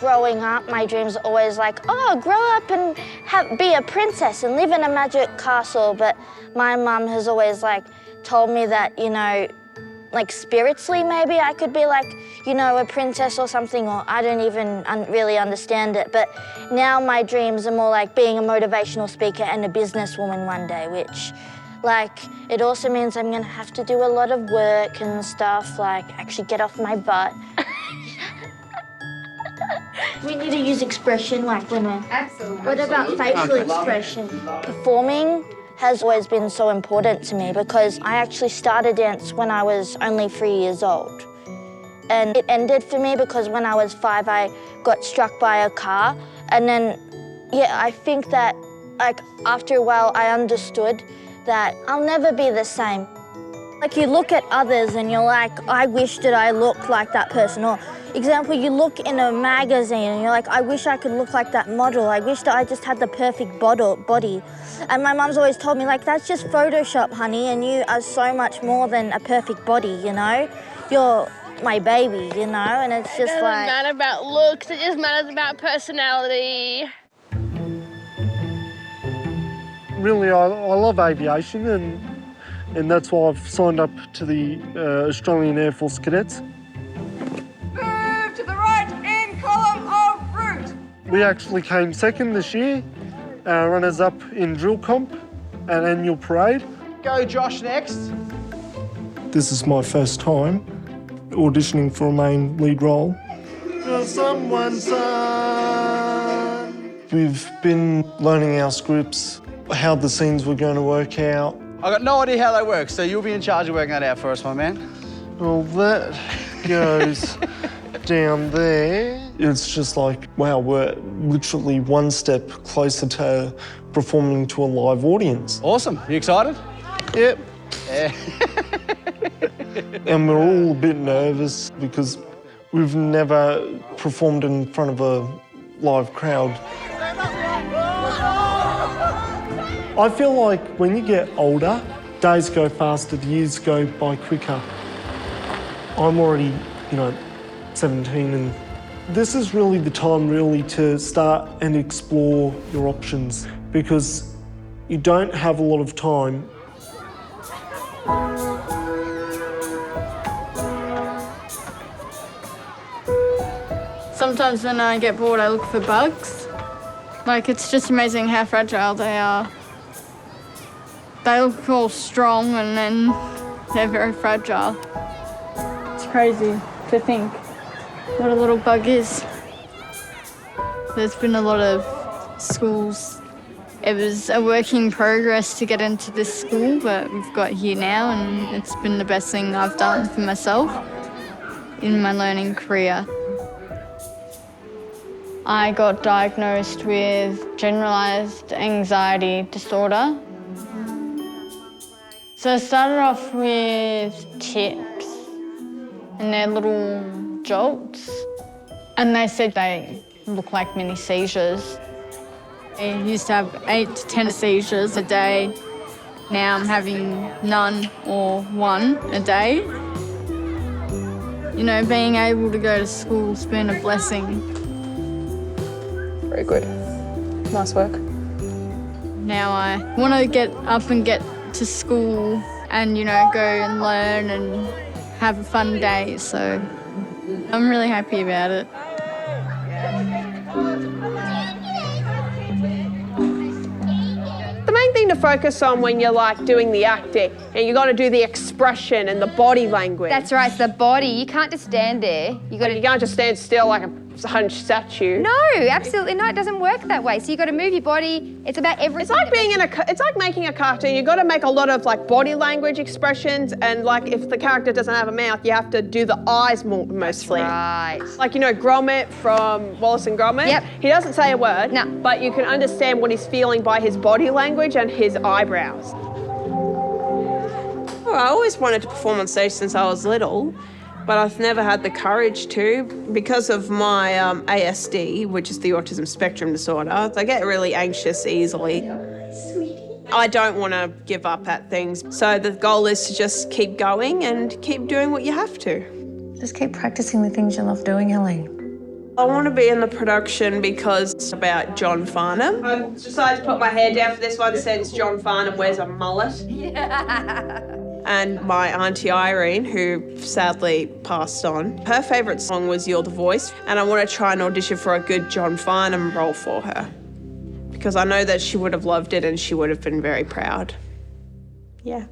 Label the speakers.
Speaker 1: Growing up, my dreams are always like, oh, grow up and be a princess and live in a magic castle. But my mum has always like told me that, you know, like spiritually maybe I could be like, you know, a princess or something, or I don't even really understand it. But now my dreams are more like being a motivational speaker and a businesswoman one day, which like, it also means I'm gonna have to do a lot of work and stuff, like actually get off my butt. We need to use expression like when we're...
Speaker 2: Absolutely.
Speaker 1: What about facial expression? Performing has always been so important to me because I actually started dance when I was only 3 years old. And it ended for me because when I was 5, I got struck by a car. And then, yeah, I think that, like, after a while, I understood that I'll never be the same. Like, you look at others and you're like, I wish that I looked like that person. Or, example, you look in a magazine and you're like, I wish I could look like that model. I wish that I just had the perfect body. And my mum's always told me, like, that's just Photoshop, honey, and you are so much more than a perfect body, you know? You're my baby, you know? And it's just
Speaker 3: like... It doesn't matter about looks, it just matters about personality.
Speaker 4: Really, I love aviation, and that's why I've signed up to the Australian Air Force Cadets.
Speaker 2: Move to the right in column of route.
Speaker 4: We actually came second this year, runners-up in drill comp and annual parade.
Speaker 5: Go, Josh, next.
Speaker 4: This is my first time auditioning for a main lead role. For someone's son. We've been learning our scripts, how the scenes were going to work out.
Speaker 5: I've got no idea how they work, so you'll be in charge of working that out for us, my man.
Speaker 4: Well, that goes down there. It's just like, wow, we're literally one step closer to performing to a live audience.
Speaker 5: Awesome. You excited?
Speaker 4: Yep.
Speaker 5: Yeah.
Speaker 4: And we're all a bit nervous because we've never performed in front of a live crowd. I feel like when you get older, days go faster, the years go by quicker. I'm already, 17, and this is really the time really to start and explore your options because you don't have a lot of time.
Speaker 6: Sometimes when I get bored, I look for bugs. Like, it's just amazing how fragile they are. They look all strong and then they're very fragile. It's crazy to think what a little bug is. There's been a lot of schools. It was a work in progress to get into this school, but we've got here now and it's been the best thing I've done for myself in my learning career. I got diagnosed with generalised anxiety disorder. So I started off with tics, and they're little jolts, and they said they look like mini seizures. I used to have 8 to 10 seizures a day. Now I'm having none or 1 a day. You know, being able to go to school's been a blessing.
Speaker 7: Very good. Nice work.
Speaker 6: Now I want to get up and get to school and, go and learn and have a fun day, so I'm really happy about it.
Speaker 2: The main thing to focus on when you're like doing the acting, and you got to do the expression and the body language.
Speaker 8: That's right, it's the body. You can't just stand there. You can't
Speaker 2: just stand still like a hunched statue.
Speaker 8: No, absolutely not. It doesn't work that way. So you got to move your body. It's about everything.
Speaker 2: It's like it's like making a cartoon. You got to make a lot of like body language expressions, and like if the character doesn't have a mouth, you have to do the eyes mostly.
Speaker 8: Right.
Speaker 2: Like Gromit from Wallace and Gromit.
Speaker 8: Yep.
Speaker 2: He doesn't say a word.
Speaker 8: No.
Speaker 2: But you can understand what he's feeling by his body language and his eyebrows.
Speaker 9: Well, I always wanted to perform on stage since I was little, but I've never had the courage to because of my ASD, which is the autism spectrum disorder. I get really anxious easily. I don't want to give up at things. So the goal is to just keep going and keep doing what you have to.
Speaker 7: Just keep practicing the things you love doing, Ellie.
Speaker 9: I want to be in the production because it's about John Farnham. I decided to put my hair down for this one since John Farnham wears a mullet. And my auntie Irene, who sadly passed on, her favourite song was You're the Voice, and I want to try and audition for a good John Farnham role for her because I know that she would have loved it and she would have been very proud. Yeah.